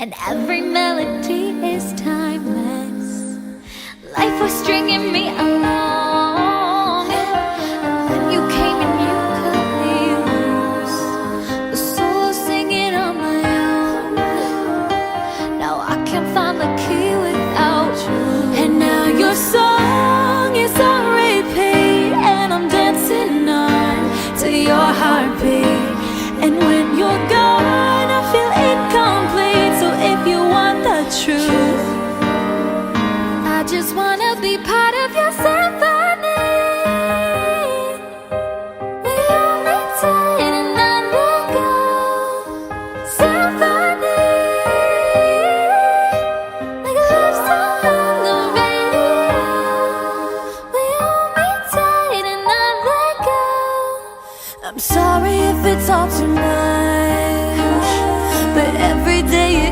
and every melody is timeless. Life was stringing me along, and then you came and you cut me loose. The solo singing on my own. Now I can't find the key without you. And now your song is on repeat, and I'm dancing on to your heartbeat. And when you're gone, I feel incomplete. So if you want the truth, I just wanna be part of your symphony. We hold me tight and not let go. Symphony, like a love song on the radio. We hold me tight and not let go. I'm sorry if it's all too much, but every day you